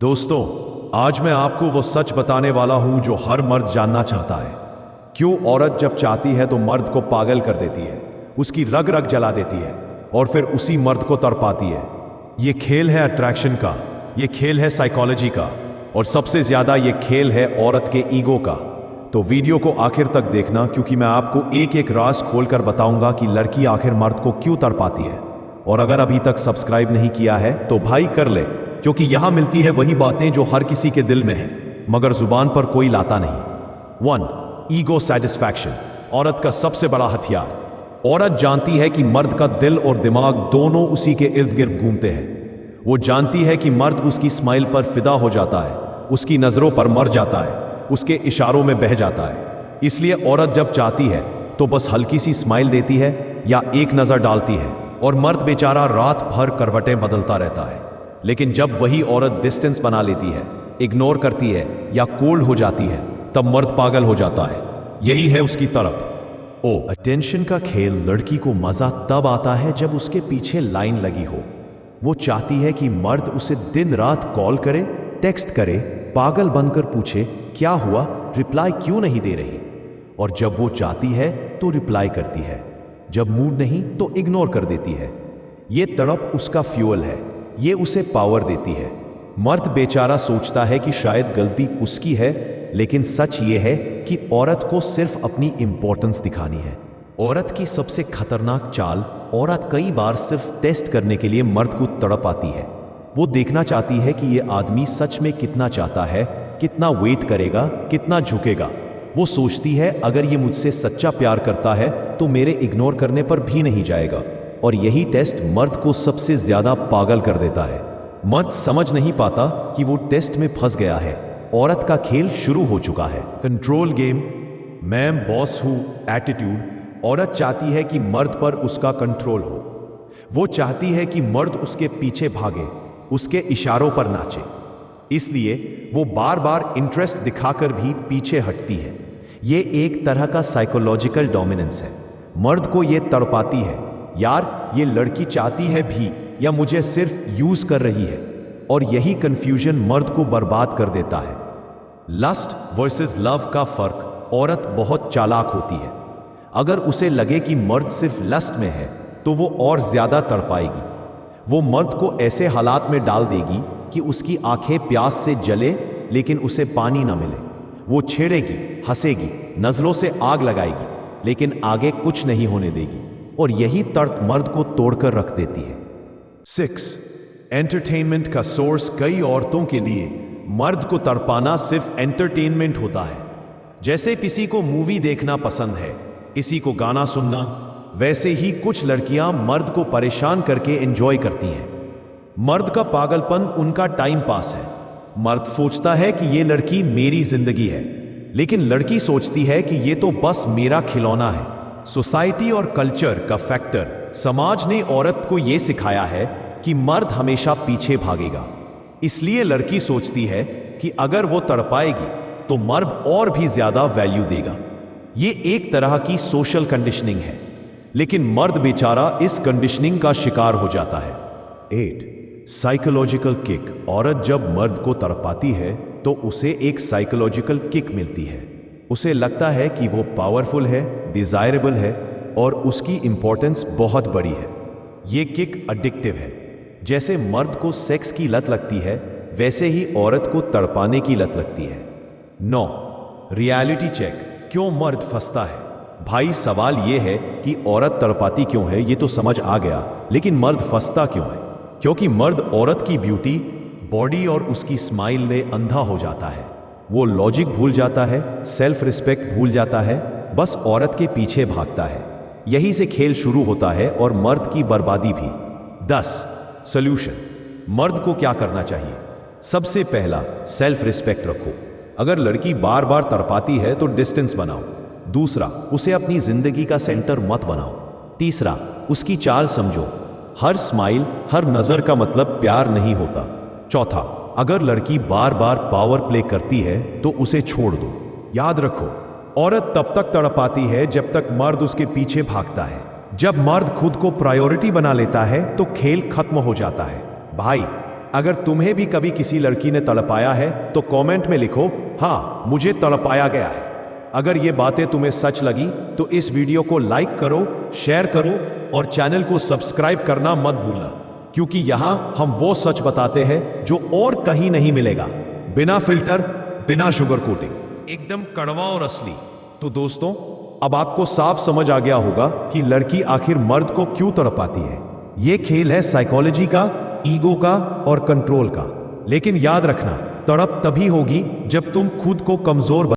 दोस्तों, आज मैं आपको वो सच बताने वाला हूं जो हर मर्द जानना चाहता है। क्यों औरत जब चाहती है तो मर्द को पागल कर देती है, उसकी रग रग जला देती है और फिर उसी मर्द को तड़पाती है। ये खेल है अट्रैक्शन का, ये खेल है साइकोलॉजी का, और सबसे ज्यादा ये खेल है औरत के ईगो का। तो वीडियो को आखिर तक देखना, क्योंकि मैं आपको एक एक राज खोलकर बताऊंगा कि लड़की आखिर मर्द को क्यों तड़पाती है। और अगर अभी तक सब्सक्राइब नहीं किया है तो भाई कर ले, क्योंकि यहां मिलती है वही बातें जो हर किसी के दिल में है मगर जुबान पर कोई लाता नहीं। 1. ईगो सैटिस्फैक्शन, औरत का सबसे बड़ा हथियार। औरत जानती है कि मर्द का दिल और दिमाग दोनों उसी के इर्द गिर्द घूमते हैं। वो जानती है कि मर्द उसकी स्माइल पर फिदा हो जाता है, उसकी नजरों पर मर जाता है, उसके इशारों में बह जाता है। इसलिए औरत जब चाहती है तो बस हल्की सी स्माइल देती है या एक नजर डालती है, और मर्द बेचारा रात भर करवटें बदलता रहता है। लेकिन जब वही औरत डिस्टेंस बना लेती है, इग्नोर करती है या कोल्ड हो जाती है, तब मर्द पागल हो जाता है। यही है उसकी तड़प। अटेंशन का खेल लड़की को मजा तब आता है जब उसके पीछे लाइन लगी हो। वो चाहती है कि मर्द उसे दिन रात कॉल करे, टेक्स्ट करे, पागल बनकर पूछे क्या हुआ, रिप्लाई क्यों नहीं दे रही। और जब वो चाहती है तो रिप्लाई करती है, जब मूड नहीं तो इग्नोर कर देती है। ये तड़प उसका फ्यूल है, ये उसे पावर देती है। मर्द बेचारा सोचता है कि शायद गलती उसकी है, लेकिन सच ये है कि औरत को सिर्फ अपनी इंपॉर्टेंस दिखानी है। औरत की सबसे खतरनाक चाल, औरत कई बार सिर्फ टेस्ट करने के लिए मर्द को तड़प आती है। वो देखना चाहती है कि ये आदमी सच में कितना चाहता है, कितना वेट करेगा, कितना झुकेगा। वो सोचती है अगर ये मुझसे सच्चा प्यार करता है तो मेरे इग्नोर करने पर भी नहीं जाएगा। और यही टेस्ट मर्द को सबसे ज्यादा पागल कर देता है। मर्द समझ नहीं पाता कि वो टेस्ट में फंस गया है। औरत का खेल शुरू हो चुका है। कंट्रोल गेम, मैं बॉस हूं एटीट्यूड। औरत चाहती है कि मर्द पर उसका कंट्रोल हो। वो चाहती है कि मर्द उसके पीछे भागे, उसके इशारों पर नाचे। इसलिए वो बार बार इंटरेस्ट दिखाकर भी पीछे हटती है। ये एक तरह का साइकोलॉजिकल डोमिनेंस है। मर्द को ये तड़पाती है, यार ये लड़की चाहती है भी या मुझे सिर्फ यूज कर रही है। और यही कंफ्यूजन मर्द को बर्बाद कर देता है। लस्ट वर्सेस लव का फर्क, औरत बहुत चालाक होती है। अगर उसे लगे कि मर्द सिर्फ लस्ट में है तो वो और ज्यादा तड़पाएगी। वो मर्द को ऐसे हालात में डाल देगी कि उसकी आंखें प्यास से जले लेकिन उसे पानी ना मिले। वो छेड़ेगी, हंसेगी, नजरों से आग लगाएगी, लेकिन आगे कुछ नहीं होने देगी। और यही तड़प मर्द को तोड़कर रख देती है। 6. एंटरटेनमेंट का सोर्स, कई औरतों के लिए मर्द को तड़पाना सिर्फ एंटरटेनमेंट होता है। जैसे किसी को मूवी देखना पसंद है, किसी को गाना सुनना, वैसे ही कुछ लड़कियां मर्द को परेशान करके एंजॉय करती हैं। मर्द का पागलपन उनका टाइम पास है। मर्द सोचता है कि ये लड़की मेरी जिंदगी है, लेकिन लड़की सोचती है कि ये तो बस मेरा खिलौना है। सोसाइटी और कल्चर का फैक्टर, समाज ने औरत को यह सिखाया है कि मर्द हमेशा पीछे भागेगा। इसलिए लड़की सोचती है कि अगर वो तड़पाएगी तो मर्द और भी ज्यादा वैल्यू देगा। ये एक तरह की सोशल कंडीशनिंग है, लेकिन मर्द बेचारा इस कंडीशनिंग का शिकार हो जाता है। 8. साइकोलॉजिकल किक, औरत जब मर्द को तड़पाती है तो उसे एक साइकोलॉजिकल किक मिलती है। उसे लगता है कि वो पावरफुल है, डिजायरेबल है और उसकी इंपॉर्टेंस बहुत बड़ी है। ये किक एडिक्टिव है। जैसे मर्द को सेक्स की लत लगती है, वैसे ही औरत को तड़पाने की लत लगती है। 9. रियलिटी चेक, क्यों मर्द फंसता है। भाई सवाल यह है कि औरत तड़पाती क्यों है, ये तो समझ आ गया, लेकिन मर्द फंसता क्यों है। क्योंकि मर्द औरत की ब्यूटी, बॉडी और उसकी स्माइल में अंधा हो जाता है। वो लॉजिक भूल जाता है, सेल्फ रिस्पेक्ट भूल जाता है, बस औरत के पीछे भागता है। यही से खेल शुरू होता है और मर्द की बर्बादी भी। 10. सॉल्यूशन, मर्द को क्या करना चाहिए। सबसे पहला, सेल्फ रिस्पेक्ट रखो। अगर लड़की बार बार तड़पाती है तो डिस्टेंस बनाओ। दूसरा, उसे अपनी जिंदगी का सेंटर मत बनाओ। तीसरा, उसकी चाल समझो। हर स्माइल, हर नजर का मतलब प्यार नहीं होता। चौथा, अगर लड़की बार बार पावर प्ले करती है तो उसे छोड़ दो। याद रखो, औरत तब तक तड़पाती है जब तक मर्द उसके पीछे भागता है। जब मर्द खुद को प्रायोरिटी बना लेता है तो खेल खत्म हो जाता है। भाई अगर तुम्हें भी कभी किसी लड़की ने तड़पाया है तो कमेंट में लिखो, हाँ मुझे तड़पाया गया है। अगर ये बातें तुम्हें सच लगी तो इस वीडियो को लाइक करो, शेयर करो और चैनल को सब्सक्राइब करना मत भूलना, क्योंकि यहां हम वो सच बताते हैं जो और कहीं नहीं मिलेगा। बिना फिल्टर, बिना शुगर कोटिंग, एकदम कड़वा और असली। तो दोस्तों, अब आपको साफ समझ आ गया होगा कि लड़की आखिर मर्द को क्यों तड़पाती है। यह खेल है साइकोलॉजी का, ईगो का और कंट्रोल का। लेकिन याद रखना, तड़प तभी होगी जब तुम खुद को कमजोर